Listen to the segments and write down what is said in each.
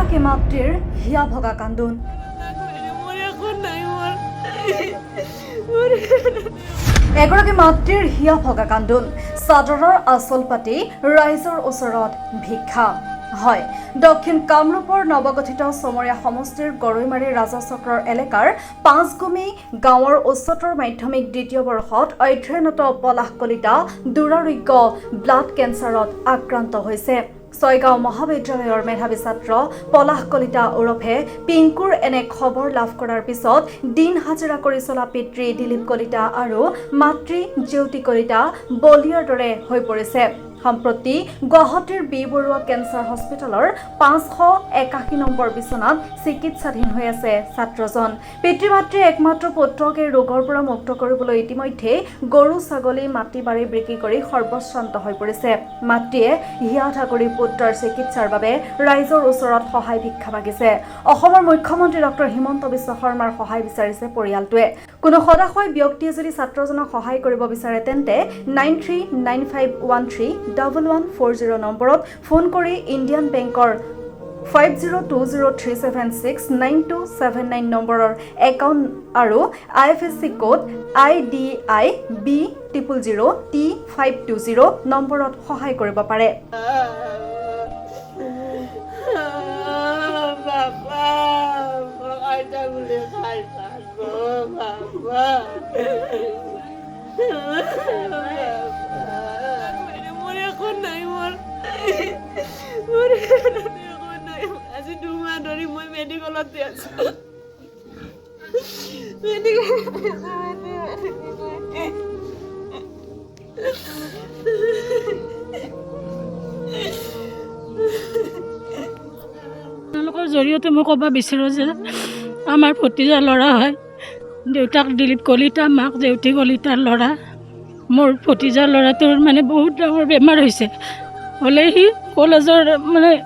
এগৰাকী মাতৃৰ হিয়া ভগা কান্দোন। এগৰাকী মাতৃৰ হিয়া ভগা কান্দোন, চাদৰৰ আঁচল পাতি ৰাইজৰ ওচৰত ভিক্ষা। হয়, দক্ষিণ কামৰূপৰ নৱগঠিত চমৰীয়া সমষ্টিৰ গৰৈমাৰী ৰাজচক্ৰৰ এলেকাৰ পাঁচগুমি গাঁৱৰ উচ্চতৰ মাধ্যমিক দ্বিতীয় বৰ্ষত অধ্যয়নৰত পলাশ কলিতা দুৰাৰোগ্য ব্লাড কেঞ্চাৰত আক্ৰান্ত হৈছে। ছয়গাঁও মহাবিদ্যালয়ৰ মেধাৱী ছাত্ৰ পলাশ কলিতা ওৰফে পিংকুৰ এনে খবৰ লাভ কৰাৰ পিছত দিন হাজিৰা কৰি চলা পিতৃ দিলীপ কলিতা আৰু মাতৃ জ্যোতি কলিতা বলিয়াৰ দৰে হৈ পৰিছে। সম্প্ৰতি গুৱাহাটীৰ বি বৰুৱা কেঞ্চাৰ হস্পিটেলৰ 581 নম্বৰ বিচনাত চিকিৎসাধীন হৈ আছে ছাত্ৰজন। পিতৃ মাতৃয়ে একমাত্ৰ পুত্ৰক এই ৰোগৰ পৰা মুক্ত কৰিবলৈ ইতিমধ্যে গৰু ছাগলী মাটি বাৰী বিক্ৰী কৰি সৰ্বশ্ৰান্ত হৈ পৰিছে। মাতৃয়ে হিয়া ঠাকুৰী পুত্ৰৰ চিকিৎসাৰ বাবে ৰাইজৰ ওচৰত সহায় ভিক্ষা মাগিছে। অসমৰ মুখ্যমন্ত্ৰী ডক্টৰ হিমন্ত বিশ্ব শৰ্মাৰ সহায় বিচাৰিছে পৰিয়ালটোৱে। কোনো সদাশয় ব্যক্তিয়ে যদি ছাত্ৰজনক সহায় কৰিব বিচাৰে তেন্তে 9395131140 নম্বৰত ফোন কৰি ইণ্ডিয়ান বেংকৰ 5020376927 নম্বৰৰ একাউণ্ট আৰু IFSC কোড IDI B000T520 নম্বৰত সহায় কৰিব পাৰে। আজি 2 মাহ ধৰি মই মেডিকেলতে আছো। তেওঁলোকৰ জৰিয়তে মই ক'ব বিচাৰোঁ যে আমাৰ ভতিজা ল'ৰা হয়, দেউতাক দিলীপ কলিতা, মাক জ্যোতি কলিতাৰ ল'ৰা। মোৰ ভতিজা ল'ৰাটোৰ মানে বহুত ডাঙৰ বেমাৰ হৈছে। হ'লে সি কলেজৰ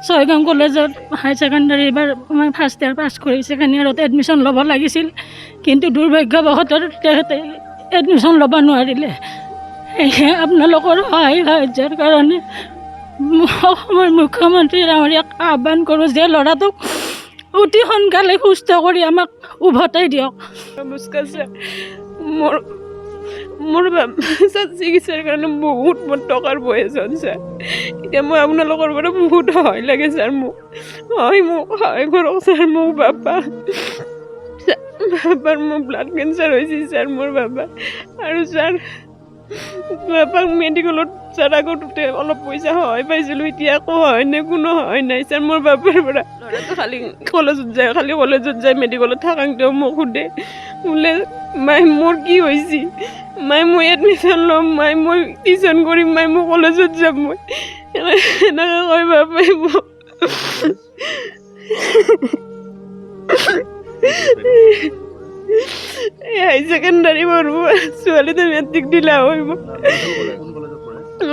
ছয়গাঁও কলেজত হায়াৰ ছেকেণ্ডাৰী এইবাৰ ফাৰ্ষ্ট ইয়াৰ পাছ কৰি ছেকেণ্ড ইয়াৰত এডমিশ্যন ল'ব লাগিছিল, কিন্তু দুৰ্ভাগ্যবশতঃ তেখেতে এডমিশ্যন ল'ব নোৱাৰিলে। সেয়ে আপোনালোকৰ সহায় সাহায্যৰ কাৰণে অসমৰ মুখ্যমন্ত্ৰী ডাঙৰীয়াক আহ্বান কৰোঁ যে ল'ৰাটোক অতি সোনকালে সুস্থ কৰি আমাক উভতাই দিয়ক। নমস্কাৰ ছাৰ, মোৰ চিকিৎসাৰ কাৰণে বহুত মোৰ টকাৰ প্ৰয়োজন ছাৰ। এতিয়া মই আপোনালোকৰ পৰা বহুত সহায় লাগে ছাৰ। মোক সহায় কৰক ছাৰ। মোক বাবাৰ মোৰ ব্লাড কেঞ্চাৰ হৈছে ছাৰ, মোৰ বাবা। আৰু ছাৰ বাবাক মেডিকেলত ছাৰ আগতে অলপ পইচা সহায় পাইছিলোঁ, এতিয়া একো সহায় নাই, কোনো সহায় নাই ছাৰ মোৰ বাবাৰ পৰা। ল'ৰাটো খালি কলেজত যায় মেডিকেলত থাকাংতেও মোক সোধে, বোলে মাই মোৰ কি হৈছে, মাই মই এডমিশ্যন ল'ম, মাই মই টিউশ্যন কৰিম, মাই মই কলেজত যাম, মই এনেকৈ কয় বাবাই মোক। হাই ছেকেণ্ডাৰী পঢ়িব, ছোৱালীটো মেট্ৰিক দিলা হয়।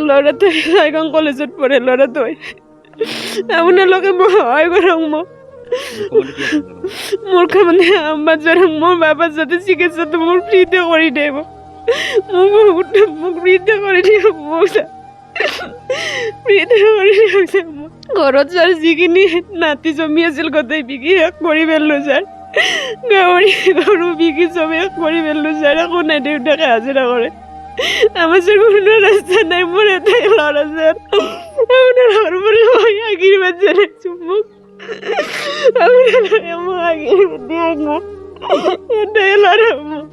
ল'ৰাটো ছয়গাঁও কলেজত পঢ়ে ল'ৰাটোৱে। আপোনালোকে মোক সহায় কৰক। মোৰ বাবাৰ যাতে চিকিৎসাটো মোৰ ফ্ৰীতে কৰি দিয়ে, মোক ফ্ৰীতে কৰি দিয়ক, ফ্ৰীতে কৰি দিয়ক ছাৰ। ঘৰত ছাৰ যিখিনি নাতি জমি আছিল গোটেই বিকি শেষ কৰি পেলালোঁ ছাৰ। গাহৰি গৰু বিকি চবে শেষ কৰি পেলালোঁ ছাৰ। একো নাই, দেউতাকে হাজিৰা কৰে। আমাৰ ছাৰ কোনো ৰাস্তা নাই। মোৰ এটাই ল'ৰা ছাৰ। আপোনালোকৰ পৰা মই আশীৰ্বাদ জনাইছোঁ। মোক আপোনালোকে মোক আশীৰ্বাদ দিয়ক। এটাই ল'ৰা মোক।